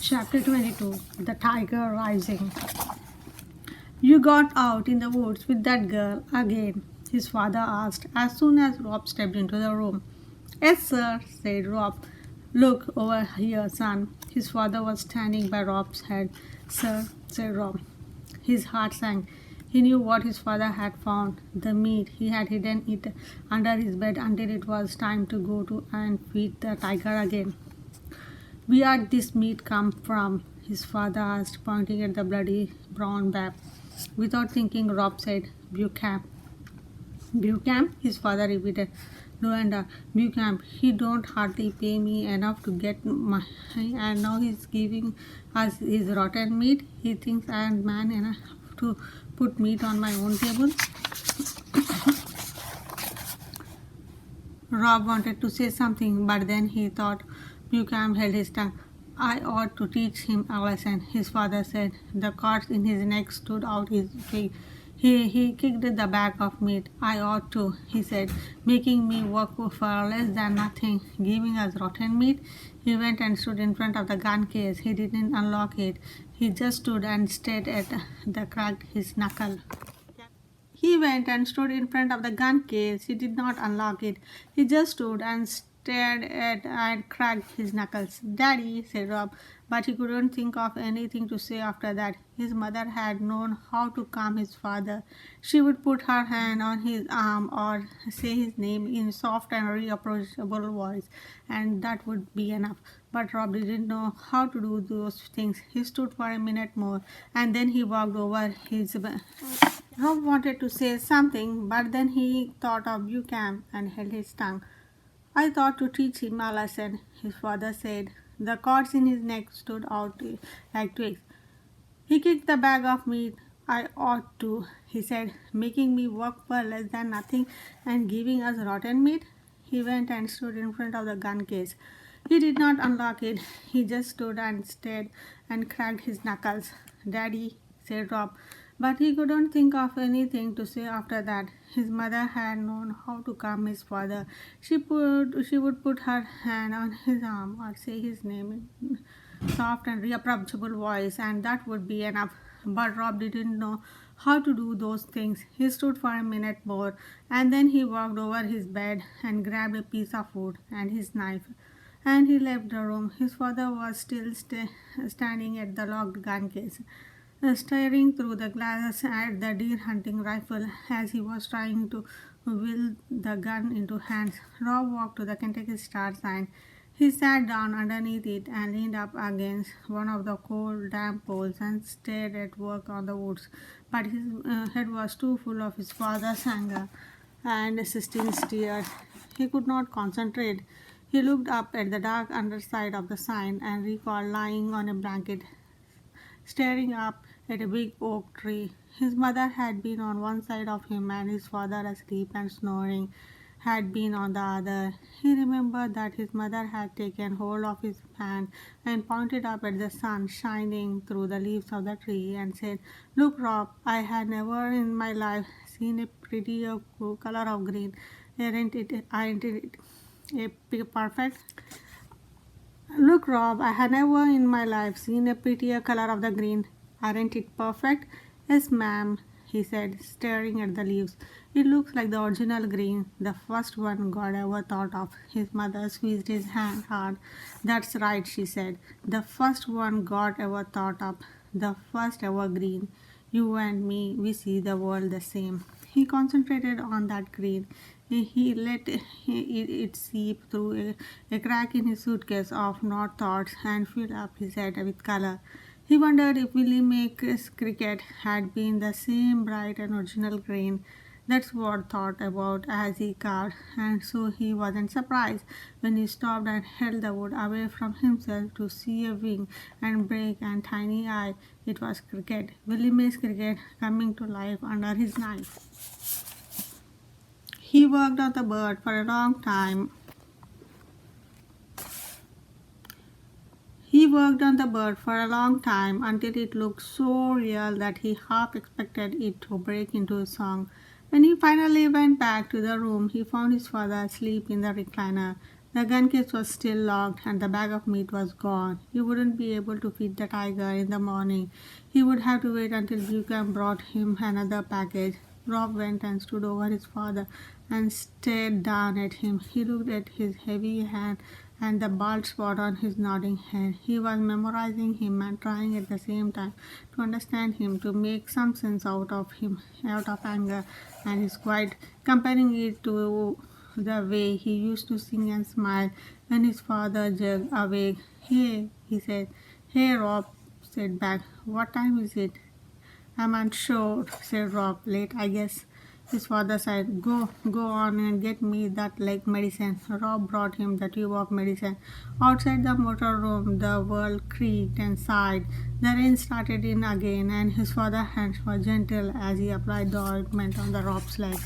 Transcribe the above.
Chapter 22 The Tiger Rising. You got out in the woods with that girl again? His father asked as soon as Rob stepped into the room. Yes, sir, said Rob. Look over here, son. His father was standing by Rob's head. Sir, said Rob. His heart sank. He knew what his father had found, the meat. He had hidden it under his bed until it was time to go to and feed the tiger again. Where this meat come from? His father asked, pointing at the bloody brown bag. Without thinking, Rob said, Bucamp. Bucamp? His father repeated. No, and Bucamp, he don't hardly pay me enough to get my, and now he's giving us his rotten meat. He thinks I am man enough to put meat on my own table. Rob wanted to say something, but then he thought Buchan held his tongue. I ought to teach him a lesson, his father said. The cords in his neck stood out his face. He kicked the bag of meat. I ought to, he said, making me work for less than nothing, giving us rotten meat. He went and stood in front of the gun case. He didn't unlock it. He just stood and stared at the cracked his knuckle. He went and stood in front of the gun case. He did not unlock it. He just stood and stared at and cracked his knuckles. Daddy, said Rob, but he couldn't think of anything to say after that. His mother had known how to calm his father. She would put her hand on his arm or say his name in soft and reapproachable voice, and that would be enough. But Rob didn't know how to do those things. He stood for a minute more, and then he walked over his Rob wanted to say something, but then he thought of Buchan and held his tongue. I thought to teach him a lesson, his father said. The cords in his neck stood out like twigs. He kicked the bag of meat. I ought to, he said, making me work for less than nothing and giving us rotten meat. He went and stood in front of the gun case. He did not unlock it. He just stood and stared and cracked his knuckles. Daddy, said Rob, but he couldn't think of anything to say after that. His mother had known how to calm his father. She would put her hand on his arm or say his name in soft and reapproachable voice, and that would be enough. But Rob didn't know how to do those things. He stood for a minute more, and then he walked over his bed and grabbed a piece of wood and his knife. And he left the room. His father was still standing at the locked gun case, staring through the glass at the deer hunting rifle as he was trying to will the gun into hands. Rob walked to the Kentucky Star sign. He sat down underneath it and leaned up against one of the cold, damp poles and stared at work on the woods. But his head was too full of his father's anger and Sistine's tears. He could not concentrate. He looked up at the dark underside of the sign and recalled lying on a blanket, staring up at a big oak tree. His mother had been on one side of him, and his father, asleep and snoring, had been on the other. He remembered that his mother had taken hold of his hand and pointed up at the sun shining through the leaves of the tree and said, Look, Rob, I had never in my life seen a prettier color of green. Aren't it perfect? Look, Rob, I had never in my life seen a prettier color of the green. Aren't it perfect? Yes, ma'am, he said, staring at the leaves. It looks like the original green, the first one God ever thought of. His mother squeezed his hand hard. That's right, she said. The first one God ever thought of. The first ever green. You and me, we see the world the same. He concentrated on that green. He let it seep through a crack in his suitcase of not thoughts and filled up his head with color. He wondered if Willie Make's cricket had been the same bright and original green. That's what thought about as he carved, and so he wasn't surprised when he stopped and held the wood away from himself to see a wing and break and tiny eye. It was cricket, Willie Make's cricket, coming to life under his knife. He worked on the bird for a long time. He worked on the bird for a long time until it looked so real that he half expected it to break into a song. When he finally went back to the room, he found his father asleep in the recliner. The gun case was still locked and the bag of meat was gone. He wouldn't be able to feed the tiger in the morning. He would have to wait until Buchan brought him another package. Rob went and stood over his father and stared down at him. He looked at his heavy hand and the bald spot on his nodding head. He was memorizing him and trying at the same time to understand him, to make some sense out of him, out of anger and his quiet, comparing it to the way he used to sing and smile when his father jerked awake. "Hey," he said. "Hey, Rob," said back. "What time is it?" "I'm unsure," said Rob. "Late, I guess." His father said, Go on and get me that leg medicine." Rob brought him the tube of medicine. Outside the motor room, the world creaked and sighed. The rain started in again, and his father's hands were gentle as he applied the ointment on the Rob's leg.